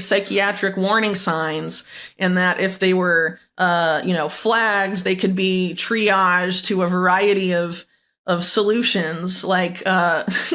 psychiatric warning signs, and that if they were, flagged, they could be triaged to a variety of solutions, like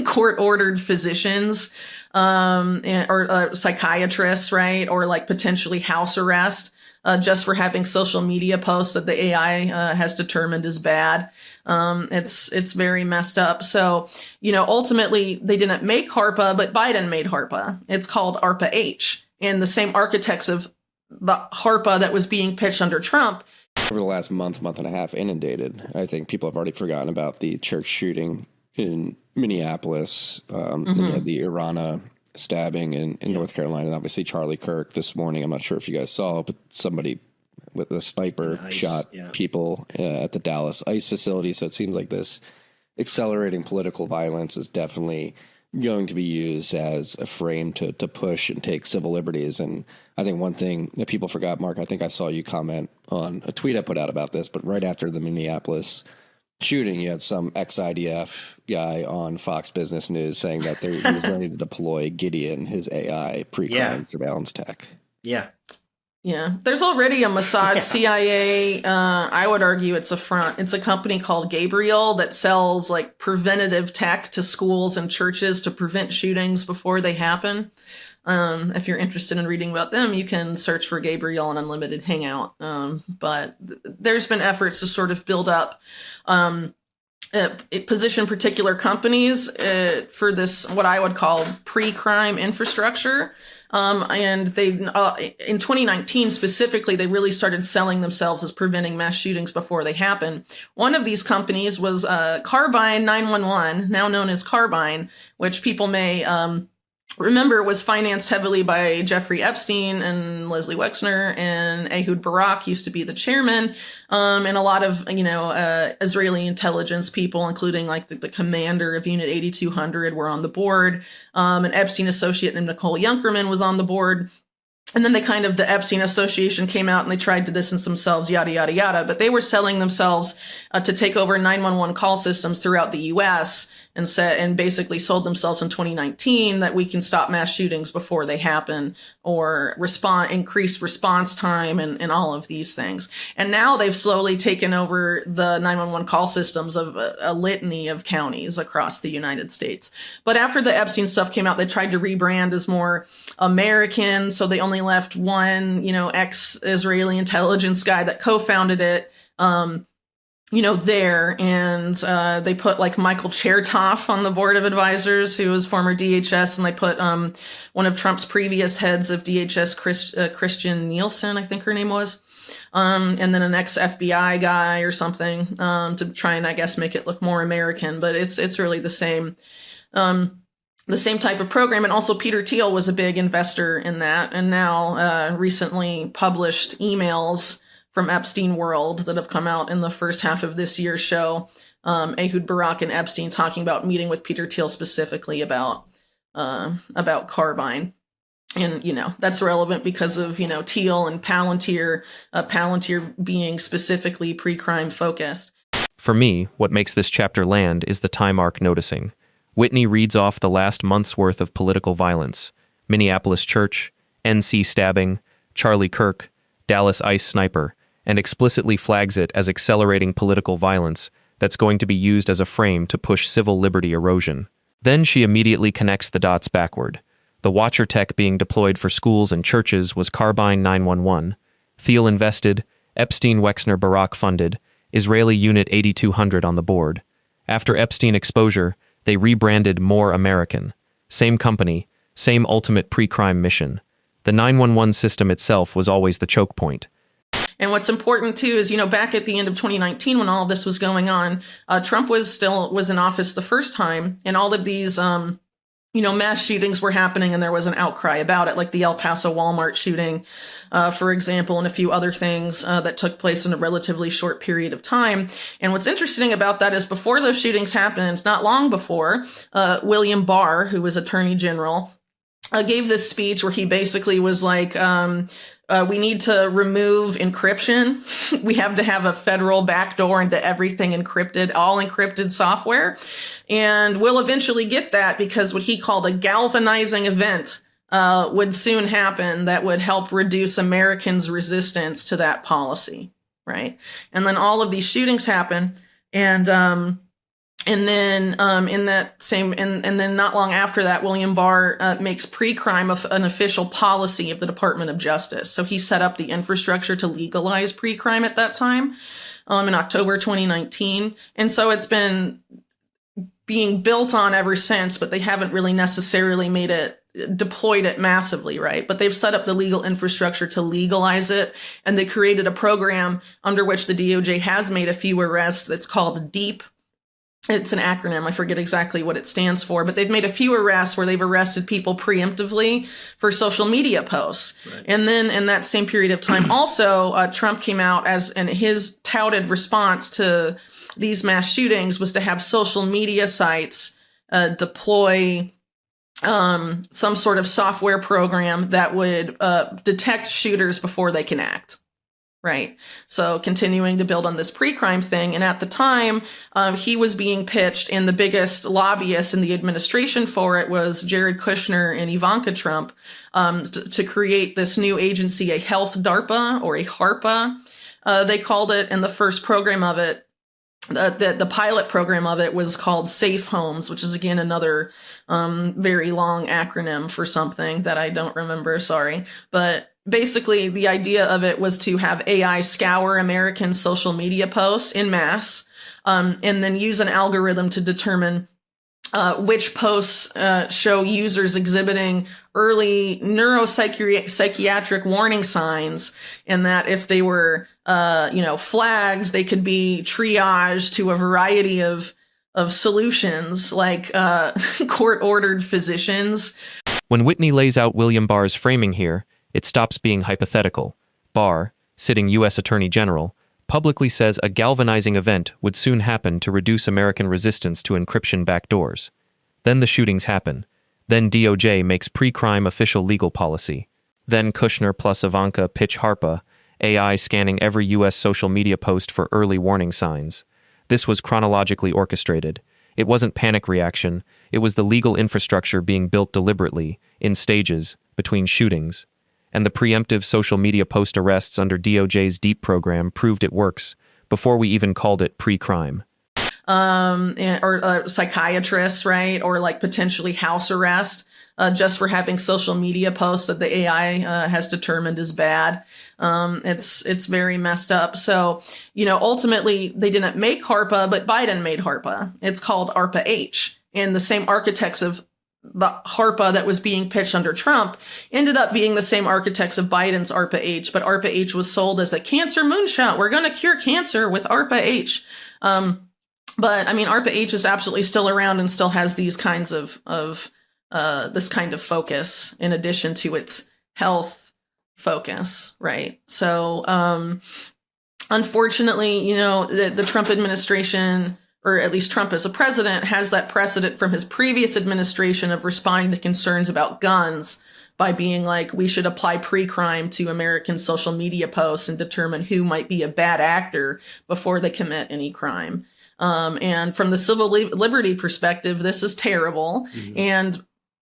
court-ordered physicians, or psychiatrists, right? Or like potentially house arrest, just for having social media posts that the AI has determined is bad. It's very messed up. So, ultimately they didn't make HARPA, but Biden made HARPA. It's called ARPA-H. And the same architects of the HARPA that was being pitched under Trump. Over the last month and a half, inundated. I think people have already forgotten about the church shooting in Minneapolis, the Irana stabbing in North Carolina, and obviously Charlie Kirk this morning. I'm not sure if you guys saw, but somebody with a sniper shot people at the Dallas ICE facility. So it seems like this accelerating political violence is definitely going to be used as a frame to push and take civil liberties. And I think one thing that people forgot, Mark, I think I saw you comment on a tweet I put out about this, but right after the Minneapolis shooting, you had some ex-IDF guy on Fox Business News saying that he was ready to deploy Gideon, his AI pre-crime surveillance tech. Yeah. There's already a Mossad CIA. I would argue it's a front. It's a company called Gabriel that sells like preventative tech to schools and churches to prevent shootings before they happen. If you're interested in reading about them, you can search for Gabriel and Unlimited Hangout. But there's been efforts to sort of build up, position particular companies for this, what I would call pre-crime infrastructure. And they, in 2019 specifically, they really started selling themselves as preventing mass shootings before they happen. One of these companies was Carbine 911, now known as Carbine, which people may remember was financed heavily by Jeffrey Epstein and Leslie Wexner, and Ehud Barak used to be the chairman, and a lot of, Israeli intelligence people, including like the commander of Unit 8200 were on the board. An Epstein associate named Nicole Junkerman was on the board. And then the Epstein Association came out and they tried to distance themselves, yada, yada, yada. But they were selling themselves to take over 911 call systems throughout the U.S. and basically sold themselves in 2019 that we can stop mass shootings before they happen, or increase response time and all of these things. And now they've slowly taken over the 911 call systems of a litany of counties across the United States. But after the Epstein stuff came out, they tried to rebrand as more American. So they only left one, ex-Israeli intelligence guy that co-founded it, there. And they put like Michael Chertoff on the board of advisors, who was former DHS. And they put one of Trump's previous heads of DHS, Christian Nielsen, I think her name was. And then an ex-FBI guy or something to try and, I guess, make it look more American. But it's really the same type of program. And also Peter Thiel was a big investor in that, and now recently published emails from Epstein World that have come out in the first half of this year show Ehud Barak and Epstein talking about meeting with Peter Thiel specifically about Carbine. And, that's relevant because of, Thiel and Palantir, Palantir being specifically pre-crime focused. For me, what makes this chapter land is the time arc noticing. Whitney reads off the last month's worth of political violence: Minneapolis church, NC stabbing, Charlie Kirk, Dallas ICE sniper, and explicitly flags it as accelerating political violence that's going to be used as a frame to push civil liberty erosion. Then she immediately connects the dots backward. The watcher tech being deployed for schools and churches was Carbine 911, Thiel invested, Epstein Wexner Barak funded, Israeli Unit 8200 on the board. After Epstein exposure, they rebranded More American. Same company, same ultimate pre-crime mission. The 911 system itself was always the choke point. And what's important too is, back at the end of 2019, when all of this was going on, Trump was in office the first time, and all of these, mass shootings were happening, and there was an outcry about it, like the El Paso Walmart shooting, for example, and a few other things that took place in a relatively short period of time. And what's interesting about that is before those shootings happened, not long before, William Barr, who was Attorney General, gave this speech where he basically was like, we need to remove encryption. We have to have a federal backdoor into everything encrypted, all encrypted software. And we'll eventually get that, because what he called a galvanizing event would soon happen that would help reduce Americans' resistance to that policy, right? And then all of these shootings happen, and then in that same and then not long after that, William Barr makes pre-crime an official policy of the Department of Justice. So he set up the infrastructure to legalize pre-crime at that time, in October 2019, and so it's been being built on ever since, but they haven't really necessarily deployed it massively, right? But they've set up the legal infrastructure to legalize it, and they created a program under which the DOJ has made a few arrests that's called DEEP. It's an acronym. I forget exactly what it stands for, but they've made a few arrests where they've arrested people preemptively for social media posts. Right. And then in that same period of time, also, Trump came out and his touted response to these mass shootings was to have social media sites deploy some sort of software program that would detect shooters before they can act. Right. So continuing to build on this pre-crime thing. And at the time, he was being pitched, and the biggest lobbyist in the administration for it was Jared Kushner and Ivanka Trump, to create this new agency, a health DARPA, or a HARPA, they called it. And the first program of it, the pilot program of it, was called Safe Homes, which is, again, another very long acronym for something that I don't remember. Sorry. But basically, the idea of it was to have AI scour American social media posts in mass, and then use an algorithm to determine which posts show users exhibiting early neuropsychiatric warning signs, and that if they were, flagged, they could be triaged to a variety of solutions, like court-ordered physicians. When Whitney lays out William Barr's framing here, it stops being hypothetical. Barr, sitting U.S. Attorney General, publicly says a galvanizing event would soon happen to reduce American resistance to encryption backdoors. Then the shootings happen. Then DOJ makes pre-crime official legal policy. Then Kushner plus Ivanka pitch HARPA, AI scanning every U.S. social media post for early warning signs. This was chronologically orchestrated. It wasn't panic reaction. It was the legal infrastructure being built deliberately, in stages, between shootings. And the preemptive social media post arrests under DOJ's DEEP program proved it works, before we even called it pre-crime. Or psychiatrists, right? Or like potentially house arrest, just for having social media posts that the AI has determined is bad. It's very messed up. So, ultimately they didn't make HARPA, but Biden made HARPA. It's called ARPA-H. And the same architects of the HARPA that was being pitched under Trump ended up being the same architects of Biden's ARPA-H, but ARPA-H was sold as a cancer moonshot. We're going to cure cancer with ARPA-H. But I mean, ARPA-H is absolutely still around and still has these kinds of this kind of focus in addition to its health focus, right? So, unfortunately, the Trump administration, or at least Trump as a president, has that precedent from his previous administration of responding to concerns about guns by being like, we should apply pre-crime to American social media posts and determine who might be a bad actor before they commit any crime. And from the civil liberty perspective, this is terrible. Mm-hmm. And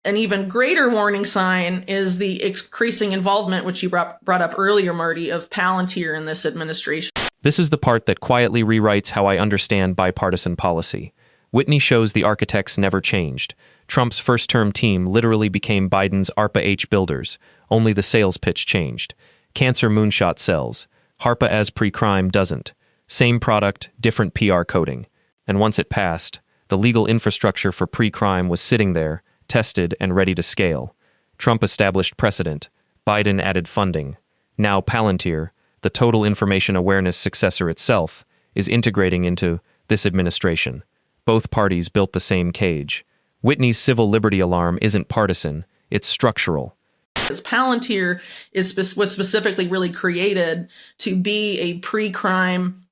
an even greater warning sign is the increasing involvement, which you brought up earlier, Marty, of Palantir in this administration. This is the part that quietly rewrites how I understand bipartisan policy. Whitney shows the architects never changed. Trump's first-term team literally became Biden's ARPA-H builders. Only the sales pitch changed. Cancer moonshot sells. HARPA as pre-crime doesn't. Same product, different PR coding. And once it passed, the legal infrastructure for pre-crime was sitting there, tested and ready to scale. Trump established precedent. Biden added funding. Now Palantir, the total information awareness successor itself, is integrating into this administration. Both parties built the same cage. Whitney's civil liberty alarm isn't partisan, it's structural. Palantir was specifically really created to be a pre-crime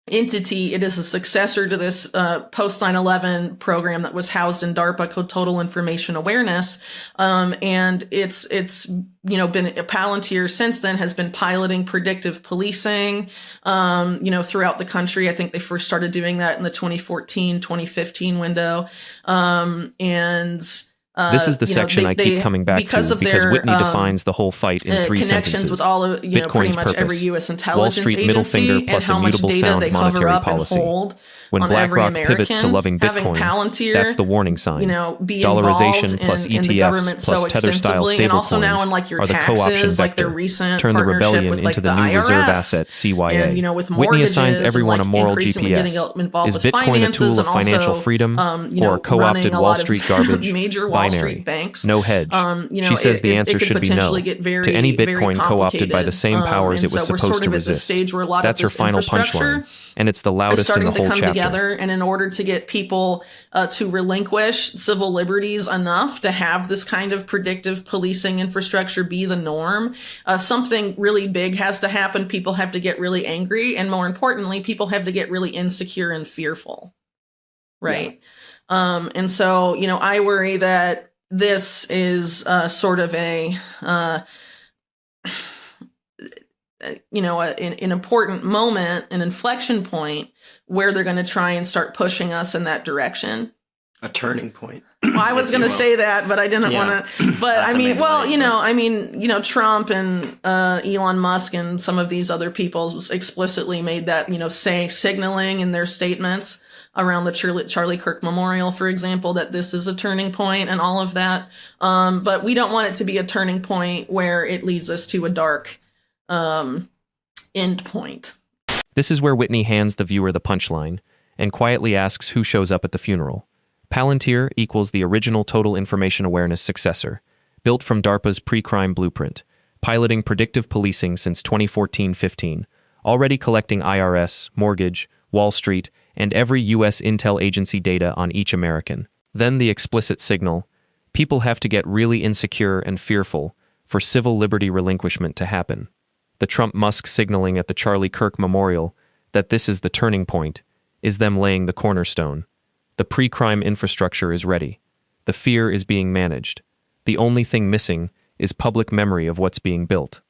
entity. It is a successor to this post 9/11 program that was housed in DARPA, called Total Information Awareness, and it's been Palantir since then has been piloting predictive policing throughout the country. I think they first started doing that in the 2014-2015 window, and This is the section I keep coming back to because Whitney defines the whole fight in three connections sentences. with all of, Bitcoin's pretty much purpose. every U.S. intelligence Wall Street middle agency finger plus and how much immutable data sound they cover monetary up policy. and hold When on every BlackRock American, pivots to loving having Bitcoin, Palantir, that's the warning sign. Be Dollarization involved plus in the ETFs government plus so tether-style extensively, and also now stablecoins in like your are the co-option taxes, like their vector. recent Turn the partnership rebellion with like into the new IRS, reserve asset CYA. and with Whitney assigns mortgages everyone and, a moral increasingly GPS. getting involved Is with Bitcoin a finances tool of and financial also, freedom or a co-opted running a Wall lot of Street garbage? major Wall Binary. Street banks. No hedge. She says the answer should be no to any Bitcoin co-opted by the same powers it was supposed to resist. That's her final punchline, and it's the loudest in the whole chapter. Together, and in order to get people to relinquish civil liberties enough to have this kind of predictive policing infrastructure be the norm, something really big has to happen. People have to get really angry, and more importantly, people have to get really insecure and fearful. Right. Yeah. And so, I worry that this is sort of an important moment, an inflection point where they're going to try and start pushing us in that direction. A turning point. Well, I was going to say that, but I didn't want to. But I mean, Trump and Elon Musk and some of these other people explicitly made that, signaling in their statements around the Charlie Kirk Memorial, for example, that this is a turning point and all of that. But we don't want it to be a turning point where it leads us to a dark end point. This is where Whitney hands the viewer the punchline and quietly asks who shows up at the funeral. Palantir equals the original Total Information Awareness successor, built from DARPA's Precrime blueprint, piloting predictive policing since 2014-15, already collecting IRS, mortgage, Wall Street, and every U.S. intel agency data on each American. Then the explicit signal: people have to get really insecure and fearful for civil liberty relinquishment to happen. The Trump-Musk signaling at the Charlie Kirk Memorial that this is the turning point is them laying the cornerstone. The pre-crime infrastructure is ready. The fear is being managed. The only thing missing is public memory of what's being built.